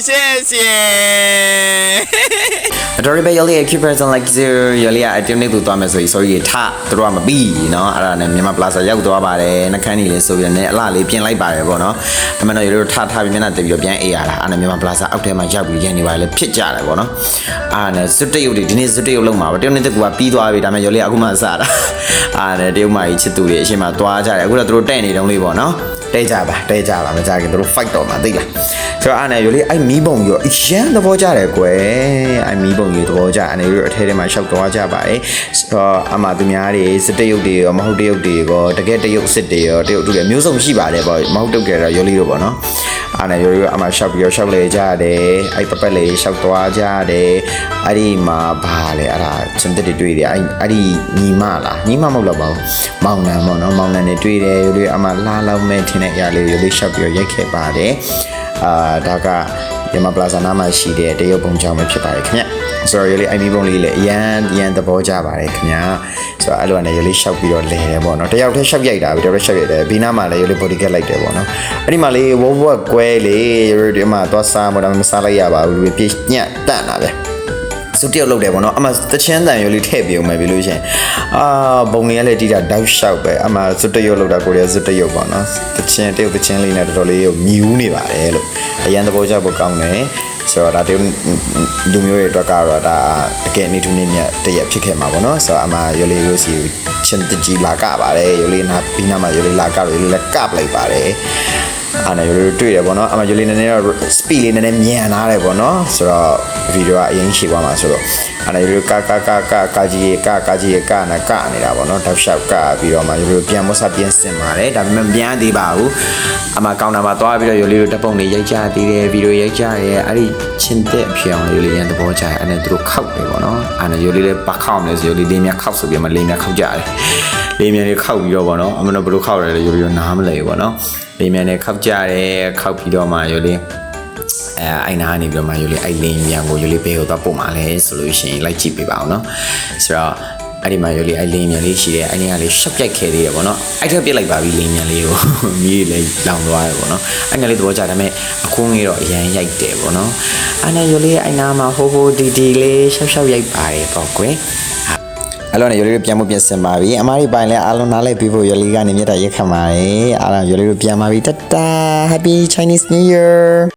谢谢。တော်ပဲရလေး keep person like you ရလေးအတင်းနေသူသွားမယ်ဆိုရင် sorry ထသူတို့ကမပြီးเนาะအဲ့ဒါနဲ့မြန်မာ plaza ရောက်သွားပါတယ်နှခမ်းနေလေဆိုပြီးတော့အလှလေးပြင်လိုက်ပါတယ်ပေါ့နော်အမှန်တော့ရလေးထပြီးမျက်နှာတက်ပြီးတော့ပြန်အေးရတာအဲ့ဒါမြန်မာ plaza အောက်ထဲမှာရောက်ပြီးရန်နေပါလေဖြစ်ကြတယ်ပေါ့နော်အဲ့ဒါနဲ့စွတ်တရုပ်တွေဒီနေ့စွတ်တရုပ်လုံးမှာပေါ့တရုပ်နဲ့တကူကပြီးသွားပြီဒါပေမဲ့ရလေးအခုမှစတာအဲ့ဒါနဲ့တရုပ်မကြီးချစ်သူတွေအရှင်မသွားကြတယ်အခုတော့သူတို့တဲ့နေတုံးလေးပေါ့နော်တဲကြပါမကြခင်သူတို့ fight တော့မှာသိလားဆိုတော့အဲ့နဲ့ရလေးအဲ့မီးပုံရောအရန်သဘောကျတယ်ကွယ်အဲ့မီးပုံကြီးသဘောကျအနေနဲ့အထဲထဲမှာရှောက်သွားကြပါတယ်ဆိုတော့အမှသူများတွေစစ်တရုပ်တွေရောမဟုတ်တရုပ်တွေရောတကယ်တရုပ်စစ်တွေရောတရုပ်တူတွေမျိုးစုံရှိပါတယ်ပေါ့မဟုတ်တုတ်ကြတော့ရလေးတို့ပေါ့နော်အဲ့နဲ့ရလေးအမှရှောက်ပြီးတော့ရှောက်လေကြတယ်အဲ့ပပက်လေးရှောက်သွားကြတယ်အဲ့ဒီမှာဘာလဲအဲ့ဒါချင်းတက်တွေတွေ့တယ်အဲ့ဒီညီမလားညီမမဟုတ်တော့ပါဘူးမောင်နှံပေါ့နော်မောင်နှံတွေတွေ့တယ်ရလေးအမှလှလောက်မဲ့ထင်တဲ့အရာလေးရလေးရှောက်ပြီးတော့ရိုက်ခဲ့ပါတယ်ဒါကမြန်မာ plaza နားမှာရှိတဲ့တရုတ်ပုံချောင်းပဲဖြစ်ပါတယ်ခင်ဗျဆိုတော့ရလေးအိုင်မီပုံလေးလည်းအရန်သဘောကျပါတယ်ခင်ဗျဆိုတော့အဲ့လိုနဲ့ရလေးရှောက်ပြီးတော့လဲတယ်ပေါ့နော်တယောက်တည်းရှောက်ရိုက်တာပဲတယောက်တည်းရှောက်ရိုက်တယ်ဘီနာမှာလည်းရလေး body get လိုက်တယ်ပေါ့နော်အဲ့ဒီမှာလေးဝဝကွဲလေးရလေးဒီမှာသွားစားမတော့မစားလိုက်ရပါဘူးလူပြည့်ညက်တန့်တာပဲစုတယောက်လောက်တယ်ပေါ့နော်အမှတချမ်းတန်ရလေးထည့်ပြုံမယ်ပြီးလို့ရှင်ဘုံလေးကလည်းတီးတာတောက်လျှောက်ပဲအမှစုတယောက်လောက်တာကိုရီးယားစုတယောက်ပေါ့နော်တချမ်းလေးနဲ့တော်တော်လေးမြူးနေပါတယ်လို့အရန်သဘောကျဖို့ကောင်းတယ်ဆိုတော့ဒါတူလူမျိုးတွေအတွက်ကတော့ဒါအကယ်နေတူနေမြတ်တရက်ဖြစ်ခဲ့မှာပေါ့နော်ဆိုတော့အမှရလေးရိုးစီချင်းတကြီးလာကပါတယ်ရလေးနာပြီးနာမှာရလေးလာကရလေးလက်ကပ်လိုက်ပါတယ်အဲ့နဲ့ရလေးတွေ့တယ်ပေါ့နော်အမှရလေးနည်းနည်းတော့ speed လေးနည်းနည်းမြန်လာတယ်ပေါ့နော်ဆိုတော့ဗီဒီယိုကအရင်ရှိသွားမှာဆိုတော့အဲ့နဲ့ရလေးကာကြီးကနေတာပေါ့နော်တောက်လျှောက်ကပြီးတော့မှရလေးပြန်မဆပြန်စင်ပါတယ်ဒါပေမဲ့ပြန်သေးပါဘူးအမှကောင်တာမှာသွားပြီးတော့ရလေးတို့တပ်ပုံတွေရိုက်ကြသေးတယ်ဗီဒီယိုရိုက်ကြရဲအဲ့ဒီချင်းတဲ့အဖြေအောင်ရလေးရန်သဘောကျအဲ့နဲ့သူတို့ခောက်တယ်ပေါ့နော်အဲ့နဲ့ရလေးလည်းပတ်ခောက်မယ်ဆိုရလေးလေးမြခောက်ဆိုပြီးမှလေးမြခောက်ကြတယ်လေးမြလေးခောက်ပြီးတော့ပေါ့နော်အမှန်တော့ဘယ်လိုခောက်ရလဲရလေးနားမလဲပေါ့နော်လေးမြနဲ့ခောက်ကြတယ်ခောက်ပြီးတော့မှရလေးအိုင်နာနေပြီးတော့မှရလေးအိုင်လင်းမြန်ကိုရလေးဘေးကိုတော့ပုံမှန်လဲဆိုလို့ရှိရင်လိုက်ကြည့်ပေးပါအောင်နော်ဆိုတော့အဲ့ဒီမှာရလေးအိုင်လင်းမြန်လေးရှိတယ်အိုင်လင်းကလေးရှက်ပြိုက်ခဲသေးတယ်ပေါ့နော်အဲ့ထက်ပြစ်လိုက်ပါပြီလင်းမြန်လေးကိုမီးလေးလောင်သွားတယ်ပေါ့နော်အဲ့ငယ်လေးသဘောကျတယ်ဒါပေမဲ့အခုငယ်တော့အရန်ရိုက်တယ်ပေါ့နော်အဲ့နဲ့ရလေးအိုင်နာမှာဟိုဒီလေးရှောက်ရိုက်ပါတယ်ပေါ့ကွယ်အဲ့လိုနဲ့ရလေးတို့ပြန်မပြင်ဆင်ပါပြီအမားတွေပိုင်လဲအားလုံးနားလဲပြီးဖို့ရလေးကနေမြတ်တာရက်ခတ်ပါတယ်အားလုံးရလေးတို့ပြန်ပါပြီတတာ Happy Chinese New Year